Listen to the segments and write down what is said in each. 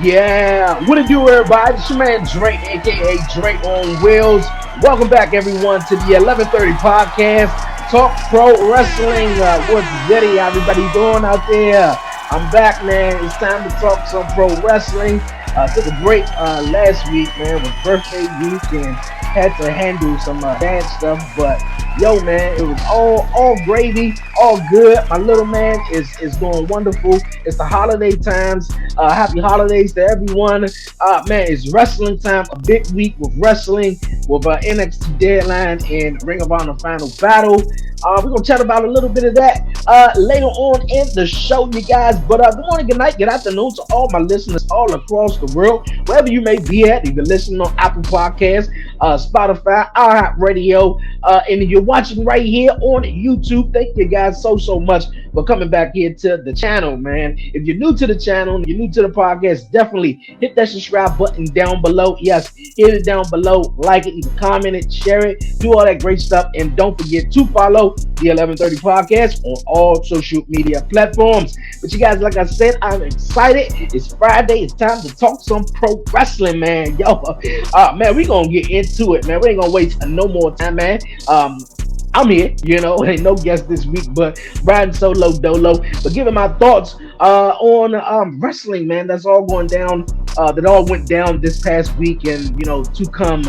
Yeah, what it do, everybody? It's your man Drake, aka Drake on Wheels. Welcome back, everyone, to the 11:30 podcast. Talk Pro Wrestling. What's Zeddy? Everybody doing out there? I'm back, man. It's time to talk some pro wrestling. Took a break last week, man. It was birthday week and had to handle some bad stuff, but yo, man, it was all gravy, all good. My little man is doing wonderful. It's the holiday times. Happy holidays to everyone. Man, it's wrestling time. A big week with wrestling with NXT Deadline and Ring of Honor Final Battle. We're gonna chat about a little bit of that later on in the show, you guys. But good morning, good night, good afternoon to all my listeners all across the world, wherever you may be at. You can listen on Apple Podcasts, Spotify, iHeartRadio, and if you're watching right here on YouTube, thank you guys so much for coming back here to the channel, man. If you're new to the channel, you're new to the podcast, definitely hit that subscribe button down below. Yes, hit it down below, like it, you can comment it, share it, do all that great stuff, and don't forget to follow the 11:30 podcast on all social media platforms. But you guys, like I said, I'm excited. It's Friday. It's time to talk some pro wrestling, man. Yo, man, we gonna get into it, man. We ain't gonna waste no more time, man. I'm here, ain't no guest this week, but riding solo dolo, but giving my thoughts on wrestling, man. That's all going down. That all went down this past week, and to come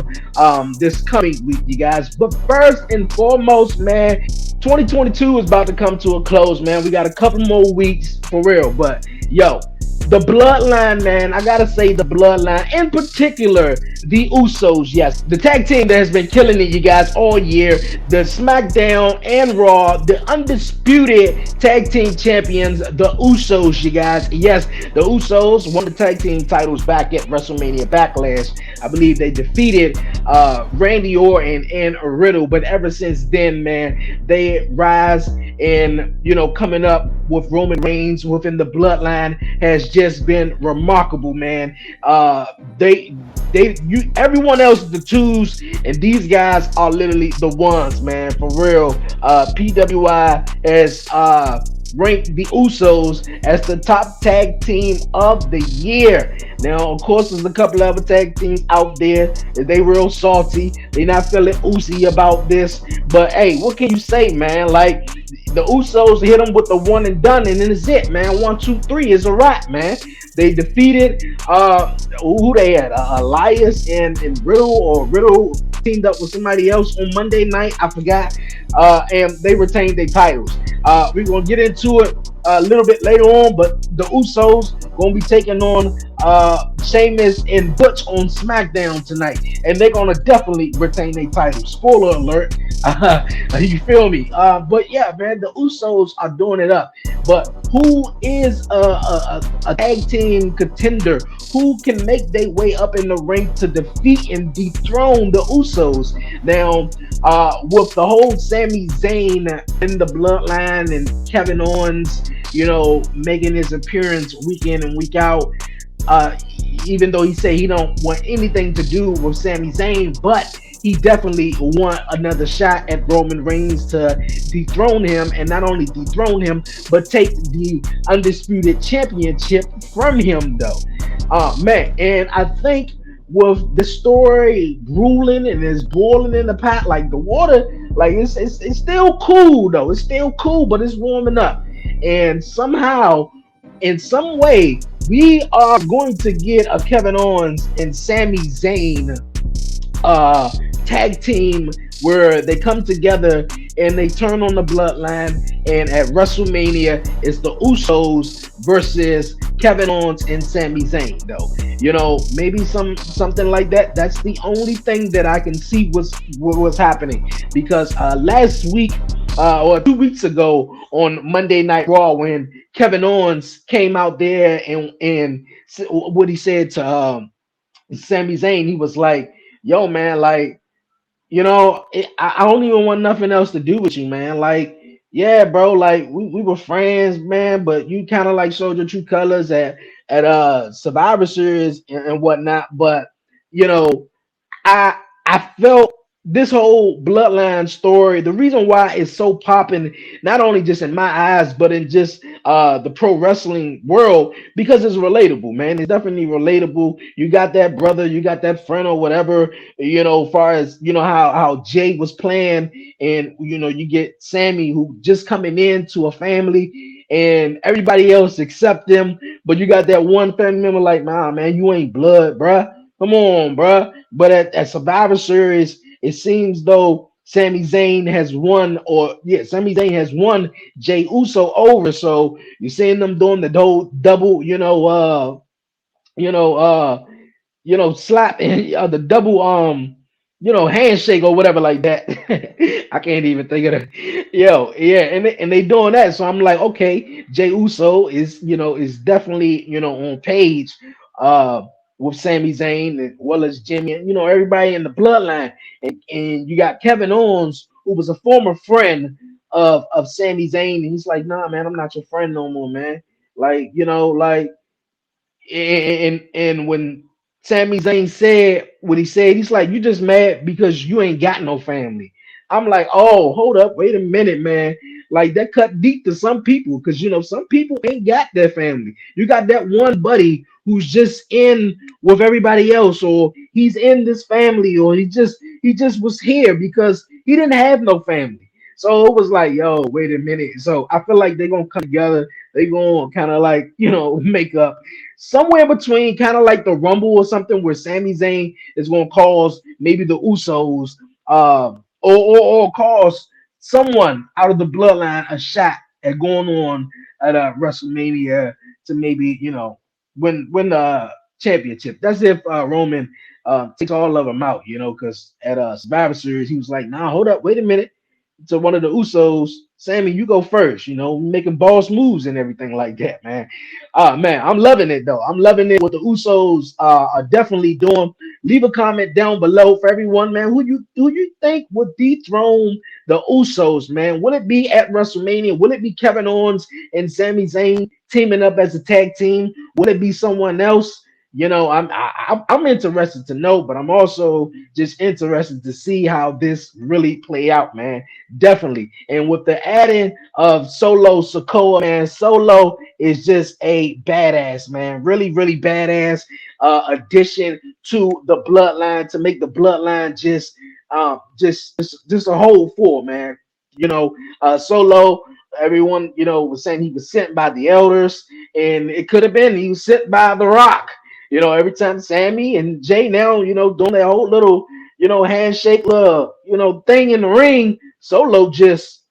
this coming week, you guys. But first and foremost, man, 2022 is about to come to a close, man. We got a couple more weeks for real, but yo, the bloodline, man. I gotta say, the bloodline, in particular, the Usos. Yes, the tag team that has been killing it, you guys, all year. The SmackDown and Raw, the undisputed tag team champions, the Usos, you guys. Yes, the Usos won the tag team titles back at WrestleMania Backlash. I believe they defeated Randy Orton and Riddle, but ever since then, man, they rise and coming up with Roman Reigns within the bloodline has just been remarkable, man. Everyone else is the twos, and these guys are literally the ones, man, for real. PWI has ranked the Usos as the top tag team of the year. Now, of course, there's a couple other tag teams out there. They real salty. They not feeling oozy about this. But hey, what can you say, man? Like, the Usos hit them with the one and done, and then it's it, man. 1, 2, 3 is a wrap, man. They defeated who they had, Elias and Riddle, or Riddle teamed up with somebody else on Monday night. I forgot, and they retained their titles. We're gonna get into it a little bit later on, but the Usos gonna be taking on Sheamus and Butch on SmackDown tonight, and they're gonna definitely retain their titles. Spoiler alert. You feel me? But yeah, man, the Usos are doing it up. But who is a tag team contender? Who can make their way up in the ring to defeat and dethrone the Usos? Now, with the whole Sami Zayn in the bloodline and Kevin Owens, making his appearance week in and week out, even though he said he don't want anything to do with Sami Zayn, but he definitely want another shot at Roman Reigns to dethrone him, and not only dethrone him, but take the undisputed championship from him, though. Man, and I think with the story ruling and it's boiling in the pot like the water, like it's still cool though. It's still cool, but it's warming up, and somehow, in some way, we are going to get a Kevin Owens and Sami Zayn tag team where they come together and they turn on the bloodline, and at WrestleMania it's the Usos versus Kevin Owens and Sami Zayn, though. Maybe something like that. That's the only thing that I can see was happening, because last week or 2 weeks ago on Monday Night Raw, when Kevin Owens came out there and what he said to Sami Zayn, he was like, yo, man, like, I don't even want nothing else to do with you, man. Like, yeah, bro, like we were friends, man, but you kind of like showed your true colors at Survivor Series and whatnot. But you know, I felt this whole bloodline story, the reason why it's so popping, not only just in my eyes, but in just the pro wrestling world, because it's relatable, man. It's definitely relatable. You got that brother, you got that friend or whatever, far as how Jay was playing, and you get Sammy who just coming into a family and everybody else accept them, but you got that one family member like, nah, man, you ain't blood, bruh. Come on, bruh. But at Survivor Series, it seems though Sami Zayn has won, or yeah, Sami Zayn has won Jay Uso over. So you're seeing them doing the double, you know, uh, slap and the double handshake or whatever like that. I can't even think of it. Yo, yeah, and they doing that. So I'm like, okay, Jay Uso is definitely on page uh with Sami Zayn as well as Jimmy and everybody in the bloodline. And you got Kevin Owens, who was a former friend of Sami Zayn, and he's like, nah, man, I'm not your friend no more, man. Like, and when Sami Zayn said what he said, he's like, "You just mad because you ain't got no family." I'm like, "Oh, hold up, wait a minute, man." Like that cut deep to some people because some people ain't got their family. You got that one buddy who's just in with everybody else, or he's in this family, or he just was here because he didn't have no family. So it was like, yo, wait a minute. So I feel like they're gonna come together. They gonna kind of like make up somewhere between kind of like the Rumble or something where Sami Zayn is going to cause maybe the Usos or cause someone out of the bloodline a shot at going on at WrestleMania to maybe win the championship. That's if Roman takes all of them out, because at Survivor Series he was like, nah, hold up, wait a minute, to one of the Usos, Sammy, you go first, making boss moves and everything like that, man. Man, I'm loving it though. I'm loving it. What the Usos are definitely doing. Leave a comment down below for everyone, man. Who you think would dethrone the Usos, man? Will it be at WrestleMania? Will it be Kevin Owens and Sami Zayn teaming up as a tag team? Will it be someone else? I'm interested to know, but I'm also just interested to see how this really play out, man. Definitely. And with the adding of Solo Sikoa, man, Solo is just a badass, man. Really, really badass addition to the bloodline to make the bloodline just a whole full, man. Solo, everyone, was saying he was sent by the elders, and it could have been he was sent by the Rock. Every time Sammy and Jay now, doing that whole little, handshake, little, thing in the ring, Solo just,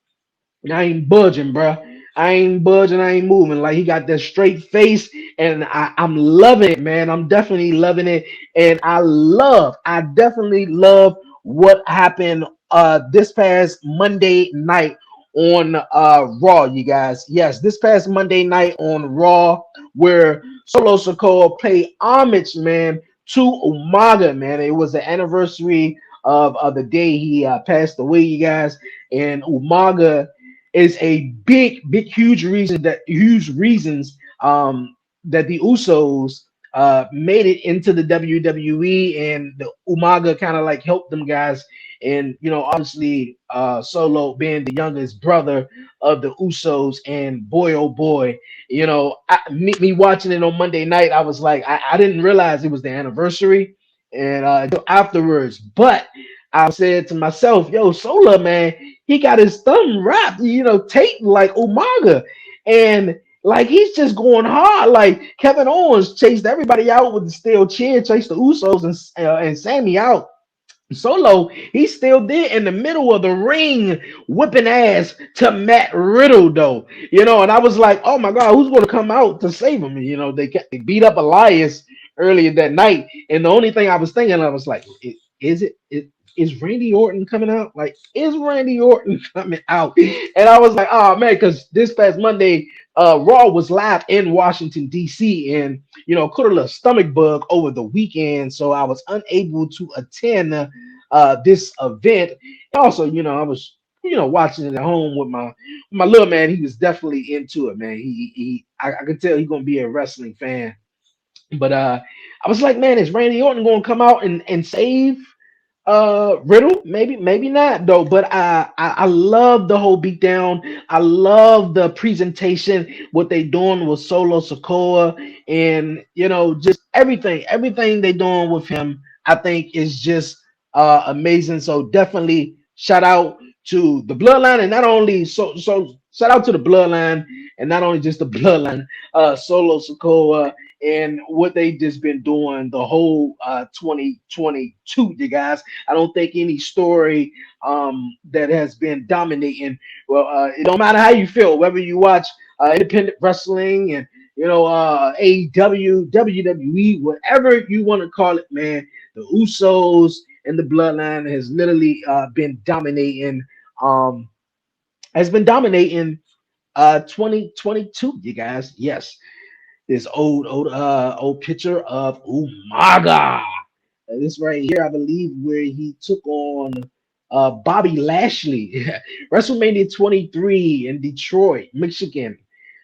I ain't budging, bro. I ain't budging. I ain't moving. Like he got that straight face, and I'm loving it, man. I'm definitely loving it, and I definitely love what happened this past Monday night on Raw, you guys. Yes, this past Monday night on Raw, where Solo Sikoa paid homage, man, to Umaga, man. It was the anniversary of the day he passed away, you guys, and Umaga is a big, huge reasons that the Usos made it into the WWE, and the Umaga kind of like helped them guys. And obviously, Solo being the youngest brother of the Usos, and boy, oh boy, me watching it on Monday night, I was like, I didn't realize it was the anniversary, and until afterwards, but I said to myself, yo, Solo, man, he got his thumb wrapped, taped like Umaga. And like he's just going hard. Like Kevin Owens chased everybody out with the steel chair, chased the Usos and Sammy out. Solo, he still did in the middle of the ring, whipping ass to Matt Riddle, though. And I was like, oh my God, who's going to come out to save him? They beat up Elias earlier that night. And the only thing I was thinking, I was like, is Randy Orton coming out? Like, is Randy Orton coming out? And I was like, oh man, because this past Monday, Raw was live in Washington D.C. and caught a little stomach bug over the weekend, so I was unable to attend this event. Also, I was watching it at home with my little man. He was definitely into it, man. I could tell he's gonna be a wrestling fan. But I was like, man, is Randy Orton gonna come out and save Riddle? Maybe not though. But I love the whole beatdown. I love the presentation, what they doing with Solo Sikoa, and just everything they doing with him. I think is just amazing. So definitely shout out to the bloodline, and not only so shout out to the bloodline, and not only just the bloodline, Solo Sikoa, and what they just been doing the whole 2022, you guys. I don't think any story that has been dominating. Well, it don't matter how you feel, whether you watch independent wrestling and AEW, WWE, whatever you want to call it, man. The Usos and the Bloodline has literally been dominating. Has been dominating 2022, you guys. Yes, this old picture of Umaga. This right here, I believe, where he took on Bobby Lashley. WrestleMania 23 in Detroit, Michigan.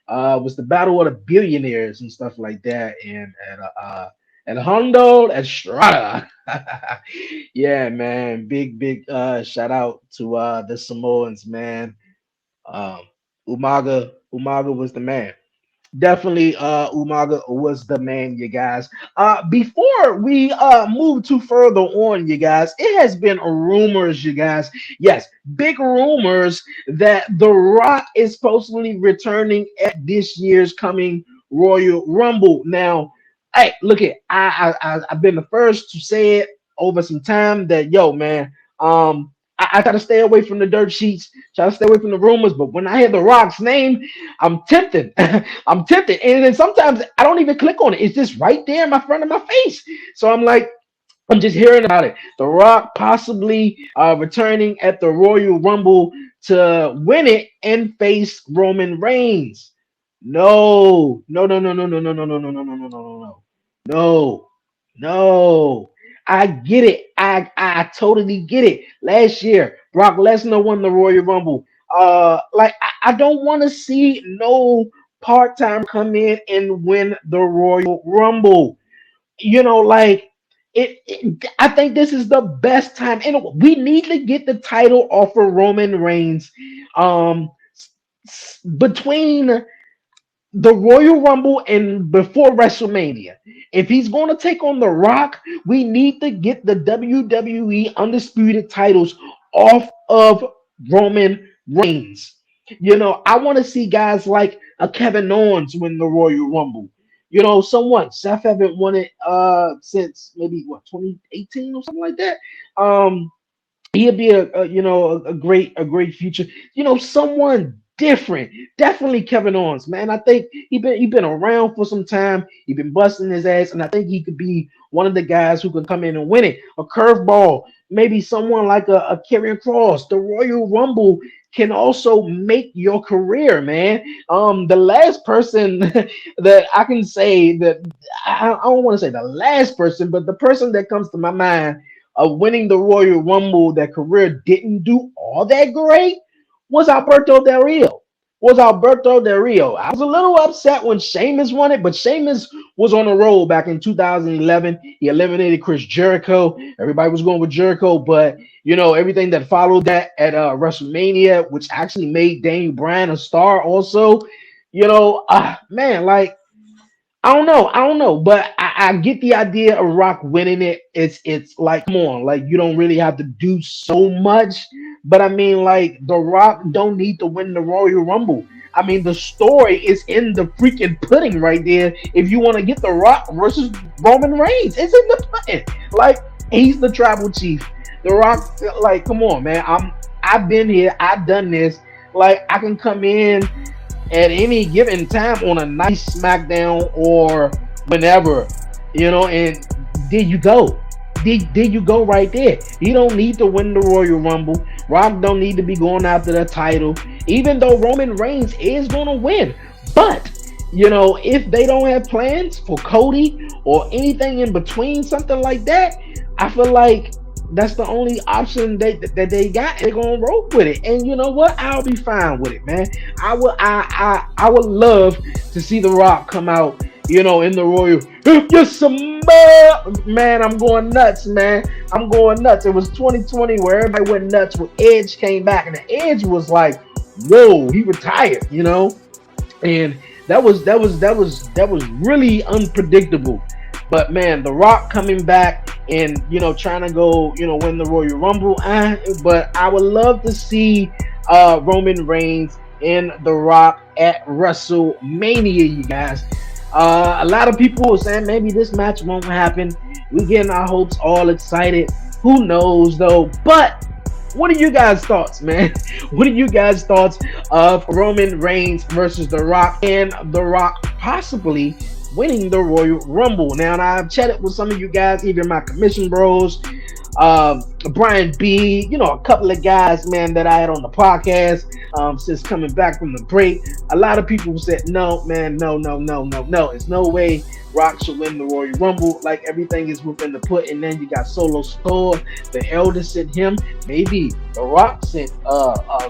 Was the battle of the billionaires and stuff like that. And Hondo Estrada. Yeah, man. Big shout out to the Samoans, man. Um, Umaga was the man. Definitely Umaga was the man, you guys. Before we move too further on, you guys, it has been rumors, you guys. Yes, big rumors that The Rock is supposedly returning at this year's coming Royal Rumble. Now, hey, look it, I've been the first to say it over some time that man, I try to stay away from the dirt sheets, try to stay away from the rumors, but when I hear The Rock's name, I'm tempted. I'm tempted. And then sometimes I don't even click on it. It's just right there in my front of my face. So I'm like, I'm just hearing about it. The Rock possibly returning at the Royal Rumble to win it and face Roman Reigns. No, no, no, no, no, no, no, no, no, no, no, no, no, no, no, no, no. I get it. I totally get it. Last year, Brock Lesnar won the Royal Rumble. Like I don't want to see no part-time come in and win the Royal Rumble. Like I think this is the best time, and we need to get the title off of Roman Reigns. Um, Between the Royal Rumble and before WrestleMania. If he's going to take on The Rock, we need to get the WWE Undisputed titles off of Roman Reigns. I want to see guys like a Kevin Owens win the Royal Rumble. Someone Seth haven't won it since maybe 2018 or something like that. He'll be a great future. Someone different. Definitely Kevin Owens, man. I think he been around for some time. He been busting his ass, and I think he could be one of the guys who can come in and win it. A curveball, maybe someone like a Karrion Kross. The Royal Rumble can also make your career, man. The last person that I can say that I don't want to say the last person, but the person that comes to my mind of winning the Royal Rumble, that career didn't do all that great, was Alberto Del Rio. I was a little upset when Sheamus won it, but Sheamus was on a roll back in 2011. He eliminated Chris Jericho. Everybody was going with Jericho, but everything that followed that at WrestleMania, which actually made Daniel Bryan a star also. Man, like I don't know, but I get the idea of Rock winning it. It's like, come on, like you don't really have to do so much, but I mean, like The Rock don't need to win the Royal Rumble. I mean, the story is in the freaking pudding right there. If you want to get The Rock versus Roman Reigns, it's in the pudding. Like he's the tribal chief. The Rock, like, come on, man. I've been here. I've done this. Like I can come in at any given time on a nice SmackDown or whenever, and there you go. There you go right there. He don't need to win the Royal Rumble. Rock don't need to be going after the title, even though Roman Reigns is gonna win. But if they don't have plans for Cody or anything in between, something like that, I feel like that's the only option that they got. They're gonna roll with it, and you know what? I'll be fine with it, man. I would love to see The Rock come out, in the Royal. Yes, man, I'm going nuts, man. I'm going nuts. It was 2020 where everybody went nuts when Edge came back, and the Edge was like, whoa, he retired. And that was really unpredictable. But man, The Rock coming back and trying to go win the Royal Rumble. But I would love to see Roman Reigns and The Rock at WrestleMania, you guys. A lot of people are saying maybe this match won't happen. We getting our hopes all excited. Who knows though? But what are you guys' thoughts, man? What are you guys' thoughts of Roman Reigns versus The Rock and The Rock possibly winning the Royal Rumble? Now, I've chatted with some of you guys, even my commission bros, Brian B, a couple of guys, man, that I had on the podcast since coming back from the break. A lot of people said, no, man, no, no, no, no, no. There's no way Rock should win the Royal Rumble. Like, everything is within the put. And then you got Solo Store, the Elder sent him. Maybe The Rock sent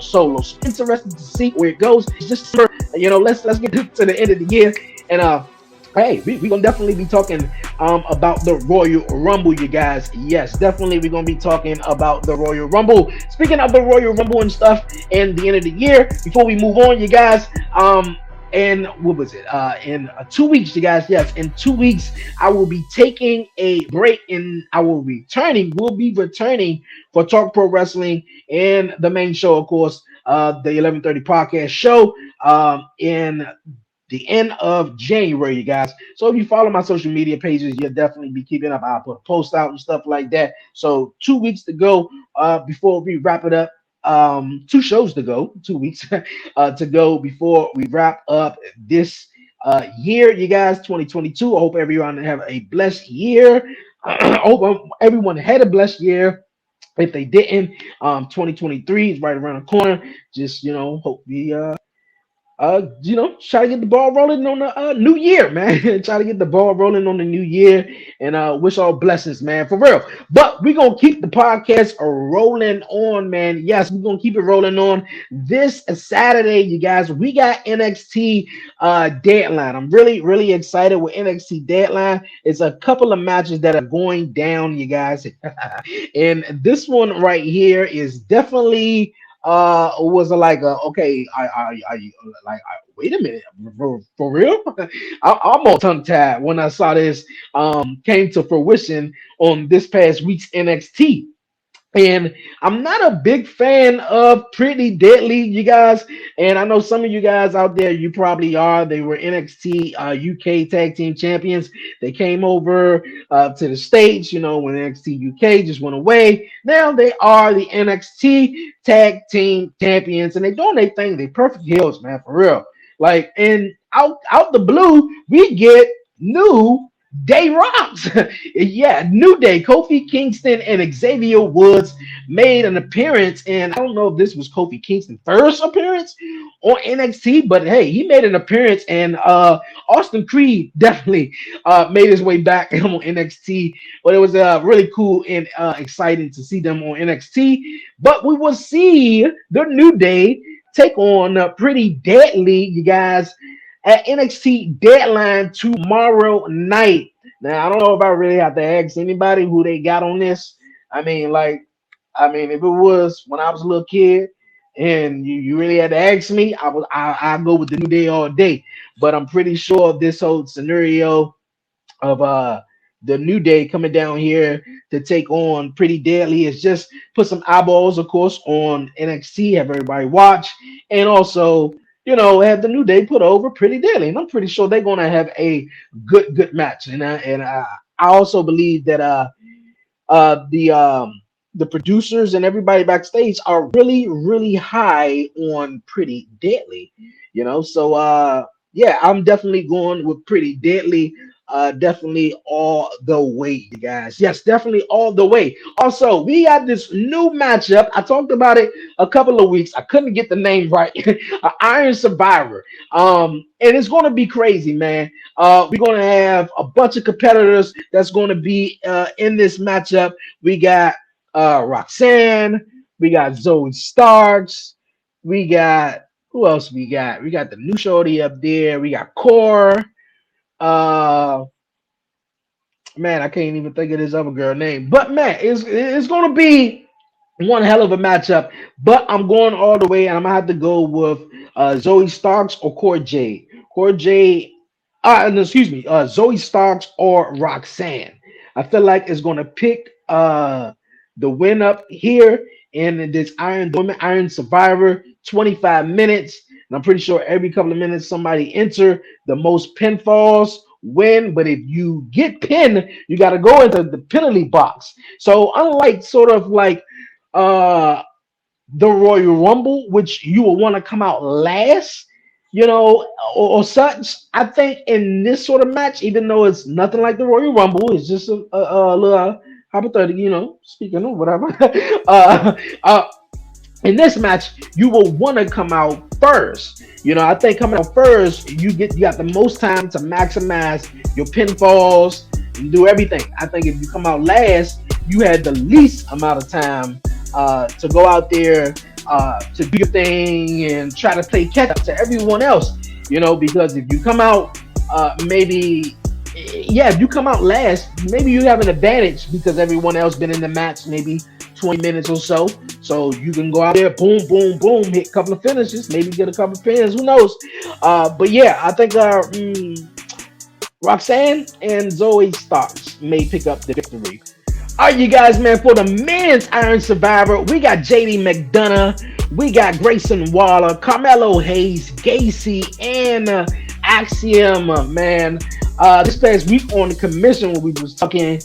Solo. Interested to see where it goes. It's just, let's get to the end of the year. And hey, we're gonna definitely be talking about the Royal Rumble, you guys. Yes, definitely we're gonna be talking about the Royal Rumble. Speaking of the Royal Rumble and stuff and the end of the year, before we move on, you guys, and what was it? In 2 weeks, you guys, yes, in 2 weeks, I will be taking a break and we'll be returning for Talk Pro Wrestling and the main show, of course, the 11:30 podcast show, in the end of January, you guys. So if you follow my social media pages, you'll definitely be keeping up. I'll put a post out and stuff like that. So 2 weeks to go before we wrap it up. 2 shows to go, 2 weeks to go before we wrap up this year, you guys, 2022. I hope everyone have a blessed year. I hope everyone had a blessed year. If they didn't, 2023 is right around the corner. Just, hope we try to get the ball rolling on the new year, man. Try to get the ball rolling on the new year and wish all blessings, man, for real. But we're gonna keep the podcast rolling on, man. Yes, we're gonna keep it rolling on. This Saturday, you guys, we got NXT deadline. I'm really, really excited with NXT deadline. It's a couple of matches that are going down, you guys. And this one right here is definitely was like okay, I like wait a minute, for real. I'm all tongue tied when I saw this came to fruition on this past week's NXT. And I'm not a big fan of Pretty Deadly, you guys. And I know some of you guys out there, you probably are. They were NXT UK Tag Team Champions. They came over to the States, when NXT UK just went away. Now they are the NXT Tag Team Champions. And they doing their thing. They perfect heels, man, for real. Like, and out the blue, we get New Day Rocks. Yeah, New Day. Kofi Kingston and Xavier Woods made an appearance, and I don't know if this was Kofi Kingston's first appearance on NXT, but hey, he made an appearance, and Austin Creed definitely made his way back on NXT. But it was really cool and exciting to see them on NXT. But we will see the New Day take on Pretty Deadly, you guys, at NXT Deadline tomorrow night. Now, I don't know if I really have to ask anybody who they got on this. I mean, if it was when I was a little kid and you really had to ask me, I'd go with the New Day all day. But I'm pretty sure this whole scenario of the New Day coming down here to take on Pretty Deadly is just put some eyeballs, of course, on NXT, have everybody watch, and also have the New Day put over Pretty Deadly. And I'm pretty sure they're gonna have a good match. And I also believe that the producers and everybody backstage are really, really high on Pretty Deadly. So yeah, I'm definitely going with Pretty Deadly. Definitely all the way, you guys. Yes, definitely all the way. Also, we got this new matchup. I talked about it a couple of weeks. I couldn't get the name right. Iron Survivor. And it's going to be crazy, man. We're going to have a bunch of competitors that's going to be in this matchup. We got Roxanne. We got Zoe Starks. We got who else we got? We got the new shorty up there. We got Core. Uh, man, I can't even think of this other girl name. But man, it's gonna be one hell of a matchup. But I'm going all the way, and I'm gonna have to go with Zoe Starks or Core J. Core J, no, excuse me, Zoe Starks or Roxanne. I feel like it's gonna pick the win up here in this Iron the Women Iron Survivor 25 minutes. And I'm pretty sure every couple of minutes somebody enter the most pinfalls win. But if you get pinned, you got to go into the penalty box. So unlike sort of like uh the Royal Rumble, which you will want to come out last, or such. I think in this sort of match, even though it's nothing like the Royal Rumble, it's just a little hypothetical, speaking of whatever. uh, uh, in this match, you will want to come out first. I think coming out first, you got the most time to maximize your pinfalls and do everything. I think if you come out last, you had the least amount of time to go out there to do your thing and try to play catch up to everyone else. Because if you come out maybe if you come out last, maybe you have an advantage because everyone else been in the match maybe 20 minutes or so. So you can go out there, boom, boom, boom, hit a couple of finishes, maybe get a couple of pins, who knows? But yeah, I think Roxanne and Zoe Starks may pick up the victory. All right, you guys, man, for the men's Iron Survivor, we got JD McDonough, we got Grayson Waller, Carmelo Hayes, Gacy, and Axiom, man. This past week on the commission when we was talking,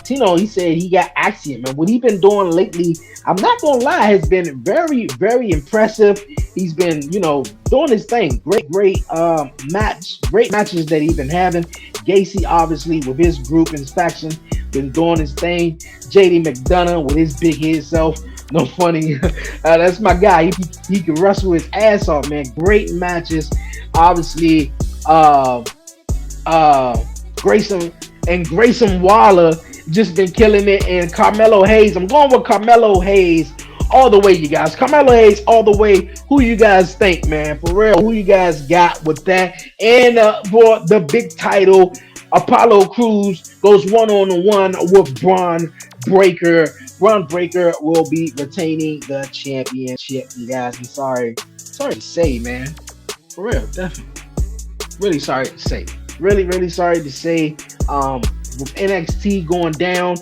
Tino, he said he got Axiom, and what he been doing lately, I'm not gonna lie, has been very, very impressive. He's been, doing his thing. Great great matches that he's been having. Gacy, obviously, with his group and his faction, been doing his thing. JD McDonough with his big head self. No funny. That's my guy. He can wrestle his ass off, man. Great matches. Obviously, Grayson Waller just been killing it, and Carmelo Hayes. I'm going with Carmelo Hayes all the way, you guys. Carmelo Hayes all the way. Who you guys think, man? For real, who you guys got with that? And for the big title, Apollo Crews goes one-on-one with Braun Breaker. Braun Breaker will be retaining the championship, you guys. I'm sorry to say, man. For real, definitely. Really sorry to say. Really sorry to say. With NXT going down,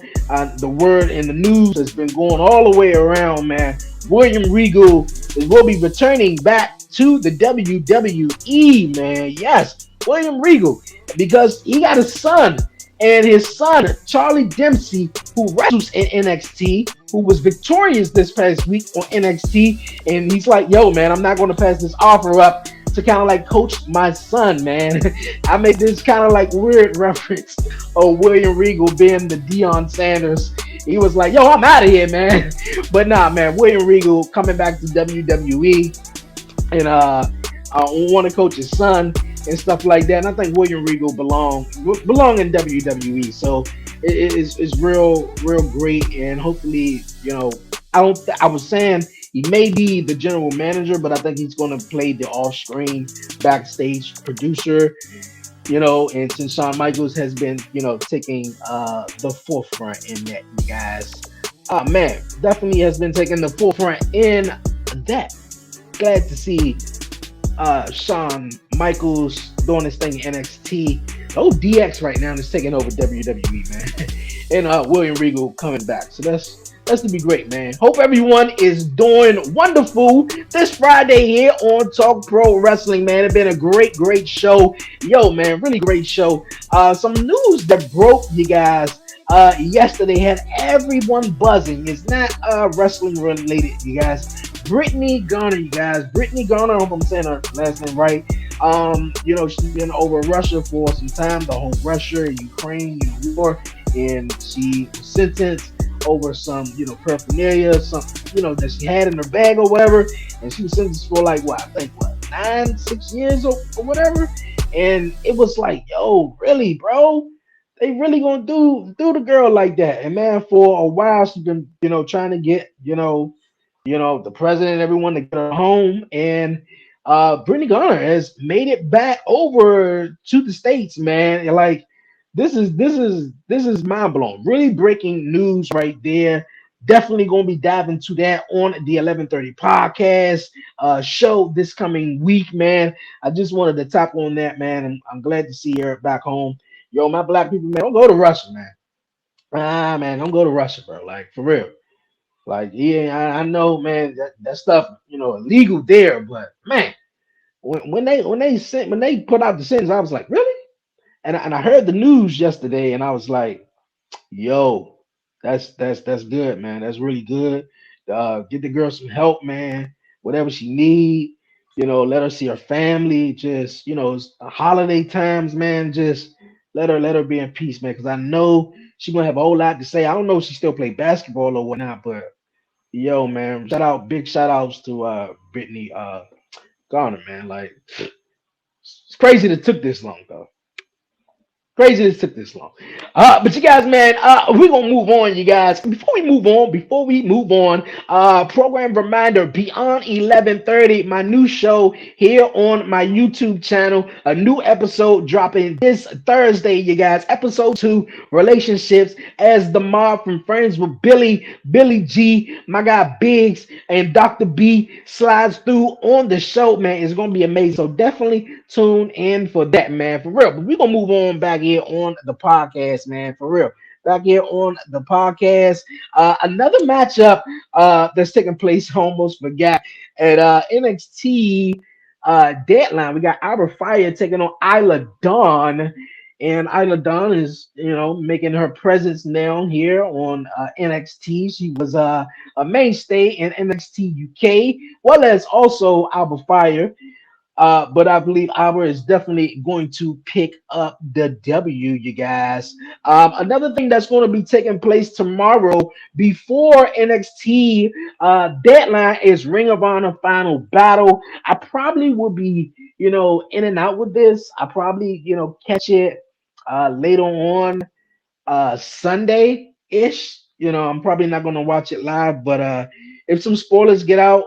the word and the news has been going all the way around, man. William Regal will be returning back to the WWE, man. Yes, William Regal, because he got a son, and his son, Charlie Dempsey, who wrestles in NXT, who was victorious this past week on NXT, and he's like, yo, man, I'm not going to pass this offer up to kind of like coach my son, man. I made this kind of like weird reference of William Regal being the Deion Sanders. He was like, yo, I'm out of here, man. But nah, man, William Regal coming back to WWE and want to coach his son and stuff like that. And I think William Regal belong in WWE. So it's real great, and hopefully, I was saying he may be the general manager, but I think he's going to play the off-screen backstage producer, and since Shawn Michaels has been, taking the forefront in that, you guys. Man, definitely has been taking the forefront in that. Glad to see Shawn Michaels doing his thing in NXT. Oh, DX right now is taking over WWE, man. And William Regal coming back. So that's to be great, man. Hope everyone is doing wonderful this Friday here on Talk Pro Wrestling, man. It's been a great show. Yo, man, really great show. Some news that broke, you guys, yesterday had everyone buzzing. It's not wrestling related, you guys. Brittany Garner, you guys. Brittany Garner, I hope I'm saying her last name right. She's been over Russia for some time, the whole Russia Ukraine, war, and she was sentenced over some, paraphernalia, something, that she had in her bag or whatever, and she was sentenced for like what, I think what, 6 years or whatever, and it was like, yo, really, bro. They really gonna do the girl like that, and man, for a while she's been, trying to get, the president and everyone to get her home. And Brittany Garner has made it back over to the States, man. And, like, this is mind blowing. Really breaking news right there. Definitely gonna be diving to that on the 11:30 podcast show this coming week, man. I just wanted to tap on that, man. And I'm glad to see her back home. Yo, my black people, man, don't go to Russia, man. Man, don't go to Russia, bro. Like, for real. Like, yeah, I know, man, that stuff, illegal there, but man, when they put out the sentence, I was like, really? And I heard the news yesterday, and I was like, yo, that's good, man. That's really good. Get the girl some help, man. Whatever she need, let her see her family. Just, it's holiday times, man. Just let her be in peace, man. Because I know she's gonna have a whole lot to say. I don't know if she still play basketball or whatnot, but yo, man, big shout outs to Brittany Garner, man. Like, it's crazy that it took this long, though. Crazy this took this long. But you guys, man, we're gonna move on, you guys. Before we move on, program reminder, Beyond 11:30, my new show here on my YouTube channel. A new episode dropping this Thursday, you guys. Episode 2, Relationships, as the mob from Friends with Billy G, my guy Biggs, and Dr. B slides through on the show, man. It's gonna be amazing. So definitely tune in for that, man. For real. But we're gonna move on back here on the podcast, man. For real. Back here on the podcast. Another matchup that's taking place, almost forgot, at NXT Deadline. We got Albert Fire taking on Isla Dawn. And Isla Dawn is, making her presence now here on NXT. She was a mainstay in NXT UK, well as also Albert Fire. But I believe Albert is definitely going to pick up the W, you guys. Another thing that's going to be taking place tomorrow before NXT Deadline is Ring of Honor Final Battle. I probably will be, in and out with this. I probably, catch it later on Sunday ish. I'm probably not going to watch it live, but if some spoilers get out,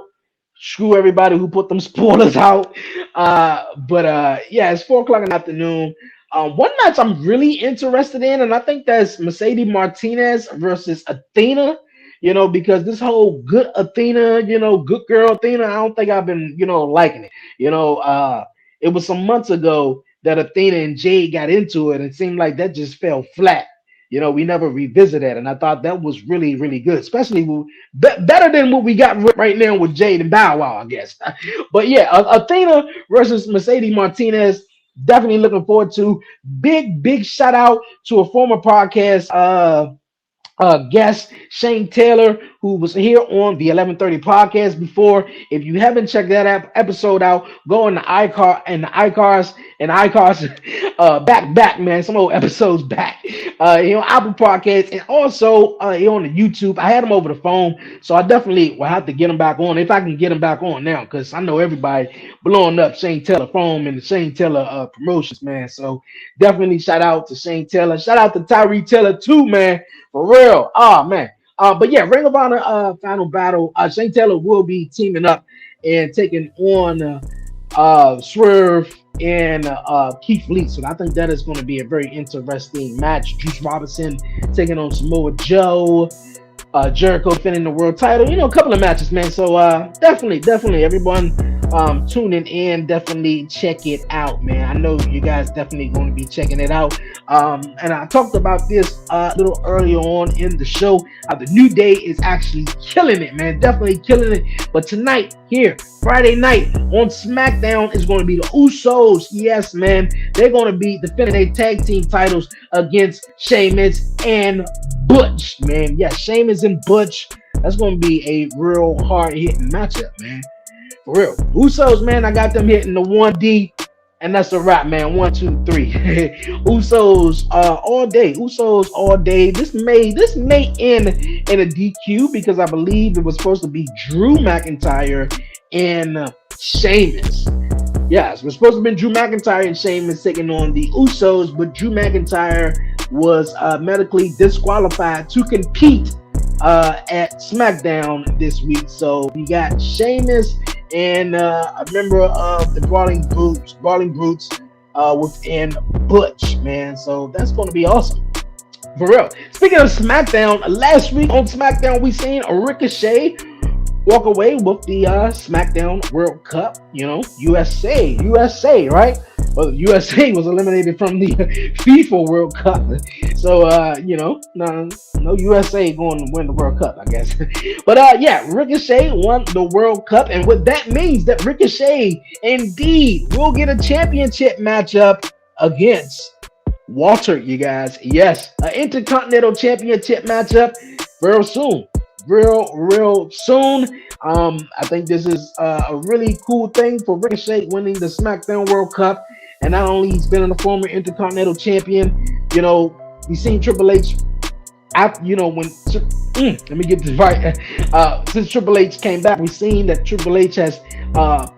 screw everybody who put them spoilers out. But yeah, it's 4 o'clock in the afternoon. One match I'm really interested in, and I think that's Mercedes Martinez versus Athena. Because this whole good Athena, good girl Athena, I don't think I've been, liking it. It was some months ago that Athena and Jade got into it, and it seemed like that just fell flat. We never revisited that, and I thought that was really, really good, especially better than what we got right now with Jade and Bow Wow, I guess. But yeah, Athena versus Mercedes Martinez, definitely looking forward to. Big shout out to a former podcast guest, Shane Taylor, who was here on the 11:30 podcast before. If you haven't checked that episode out, go on the iCar and the iCars back, man. Some old episodes back. Apple Podcasts, and also here on the YouTube. I had him over the phone, so I definitely will have to get him back on if I can get him back on now, because I know everybody blowing up Shane Taylor phone and the Shane Taylor promotions, man. So definitely shout out to Shane Taylor. Shout out to Tyree Taylor too, man. For real. Oh, man. But yeah, Ring of Honor Final Battle. Shane Taylor will be teaming up and taking on Swerve and Keith Lee. So I think that is going to be a very interesting match. Juice Robinson taking on Samoa Joe. Jericho defending the world title. A couple of matches, man. So definitely everyone tuning in, definitely check it out, man. I know you guys definitely going to be checking it out. And I talked about this a little earlier on in the show. The New Day is actually killing it, man. Definitely killing it. But tonight, here, Friday night on SmackDown, is going to be the Usos. Yes, man. They're going to be defending their tag team titles against Sheamus and Butch, man. Yeah, Sheamus and Butch. That's going to be a real hard hitting matchup, man. For real. Usos, man, I got them hitting the 1D. And that's a wrap, man. One, two, three. Usos all day. Usos all day. This may end in a DQ because I believe it was supposed to be Drew McIntyre and Sheamus. Yes, we're supposed to be Drew McIntyre and Sheamus taking on the Usos, but Drew McIntyre was medically disqualified to compete at SmackDown this week. So we got Sheamus and a member of the Brawling Brutes within Butch, man. So that's going to be awesome. For real. Speaking of SmackDown, last week on SmackDown, we seen a Ricochet walk away with the SmackDown World Cup. You know, USA, right? Well, USA was eliminated from the FIFA World Cup, so no USA going to win the World Cup, I guess. But yeah, Ricochet won the World Cup, and what that means that Ricochet indeed will get a championship matchup against Walter, you guys. Yes, an Intercontinental Championship matchup real soon. Real soon. I think this is a really cool thing for Ricochet winning the SmackDown World Cup. And not only he's been a former Intercontinental Champion, you know, we've seen Triple H after, let me get this right. Since Triple H came back, we've seen that Triple H has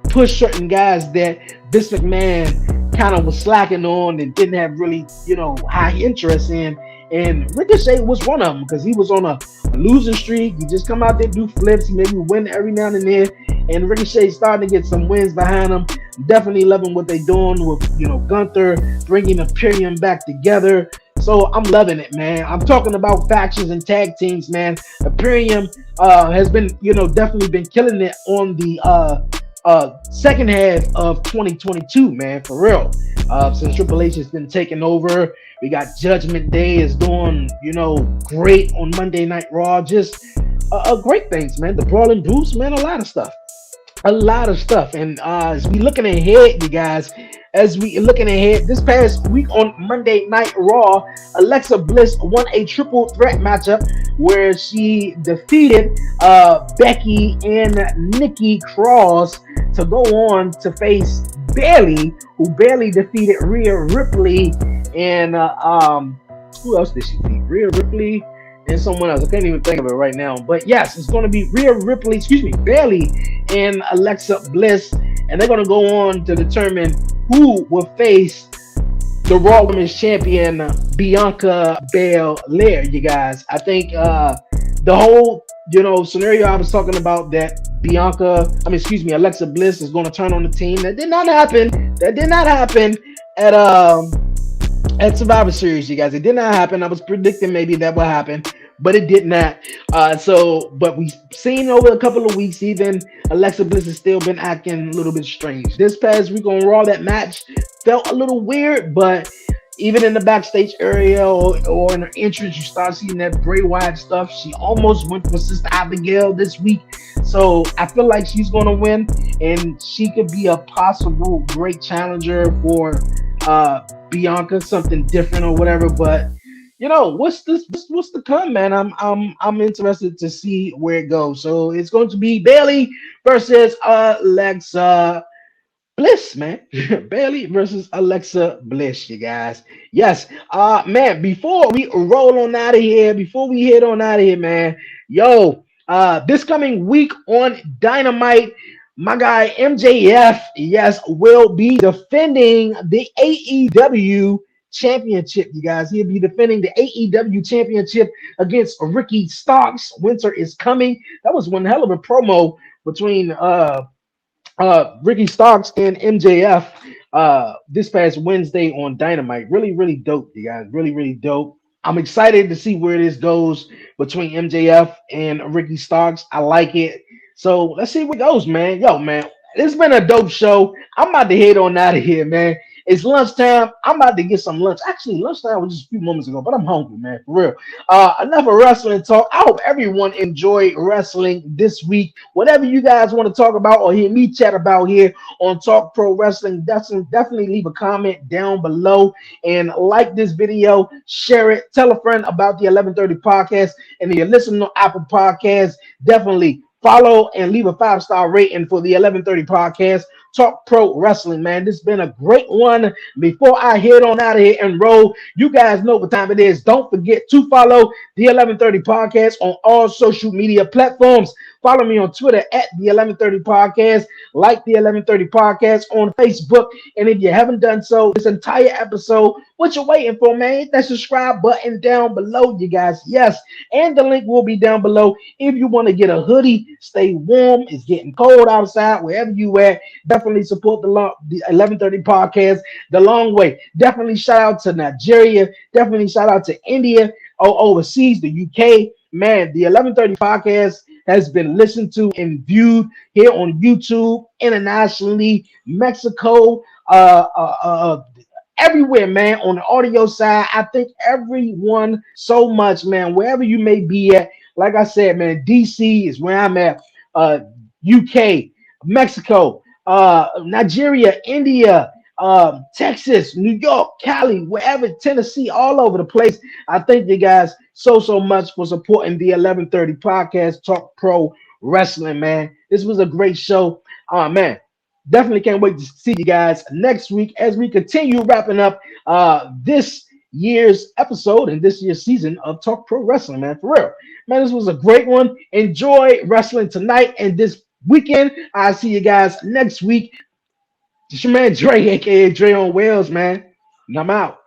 pushed certain guys that Vince McMahon kind of was slacking on and didn't have really, high interest in. And Ricochet was one of them because he was on a losing streak. He just come out there, do flips, he maybe win every now and then. And Ricochet starting to get some wins behind him. Definitely loving what they're doing with, Gunther bringing Imperium back together. So I'm loving it, man. I'm talking about factions and tag teams, man. Imperium has been, definitely been killing it on the second half of 2022, man, for real. Since Triple H has been taking over, we got Judgment Day is doing, great on Monday Night Raw. Just great things, man. The Brawling Brutes, man, a lot of stuff. A lot of stuff. And as we looking ahead, you guys, as we looking ahead, this past week on Monday Night Raw, Alexa Bliss won a triple threat matchup where she defeated Becky and Nikki Cross to go on to face Bayley, who barely defeated Rhea Ripley and who else did she beat? Rhea Ripley and someone else. I can't even think of it right now. But yes, it's going to be Bayley and Alexa Bliss, and they're going to go on to determine who will face the Raw Women's Champion Bianca Belair. You guys, I think the whole scenario I was talking about that Alexa Bliss is going to turn on the team. That did not happen. At Survivor Series, you guys. It did not happen. I was predicting maybe that would happen, but it did not. But we've seen over a couple of weeks, even Alexa Bliss has still been acting a little bit strange. This past week on Raw, that match felt a little weird, but even in the backstage area or in her entrance, you start seeing that Bray Wyatt stuff. She almost went for Sister Abigail this week. So I feel like she's going to win, and she could be a possible great challenger for Bianca, something different or whatever. But what's to come, man? I'm interested to see where it goes. So it's going to be Bayley versus Alexa Bliss, man. Bayley versus Alexa Bliss, you guys. Yes. Man, before we roll on out of here, before we head on out of here, man, this coming week on Dynamite, my guy MJF, yes, will be defending the AEW championship, you guys. He'll be defending the AEW championship against Ricky Starks. Winter is coming. That was one hell of a promo between Ricky Starks and MJF this past Wednesday on Dynamite. Really dope, you guys. Really dope. I'm excited to see where this goes between MJF and Ricky Starks. I like it. So let's see where it goes, man. Man, it's been a dope show. I'm about to head on out of here, man. It's lunchtime. I'm about to get some lunch. Actually, lunchtime was just a few moments ago, but I'm hungry, man, for real. Enough of wrestling talk. I hope everyone enjoyed wrestling this week. Whatever you guys want to talk about or hear me chat about here on Talk Pro Wrestling, definitely leave a comment down below and like this video, share it, tell a friend about the 1130 podcast, and if you're listening on Apple Podcasts, definitely follow and leave a 5-star rating for the 1130 podcast. Talk Pro Wrestling, man. This has been a great one. Before I head on out of here and roll, you guys know what time it is. Don't forget to follow the 1130 Podcast on all social media platforms. Follow me on Twitter at the 1130 Podcast. Like the 1130 Podcast on Facebook. And if you haven't done so, this entire episode, what you waiting for, man? Hit that subscribe button down below, you guys. Yes. And the link will be down below. If you want to get a hoodie, stay warm. It's getting cold outside, wherever you at. Definitely support the 1130 Podcast the long way. Definitely shout out to Nigeria. Definitely shout out to India, overseas, the UK. Man, the 1130 Podcast has been listened to and viewed here on YouTube, internationally, Mexico, everywhere, man. On the audio side, I thank everyone so much, man. Wherever you may be at, like I said, man, DC is where I'm at. UK, Mexico, Nigeria, India, Texas, New York, Cali, wherever, Tennessee, all over the place. I thank you guys so much for supporting the 1130 Podcast, Talk Pro Wrestling, man. This was a great show. Man, definitely can't wait to see you guys next week as we continue wrapping up this year's episode and this year's season of Talk Pro Wrestling, man. For real. Man, this was a great one. Enjoy wrestling tonight and this weekend. I'll see you guys next week. It's your man Dre, aka Dre on Wales, man. And I'm out.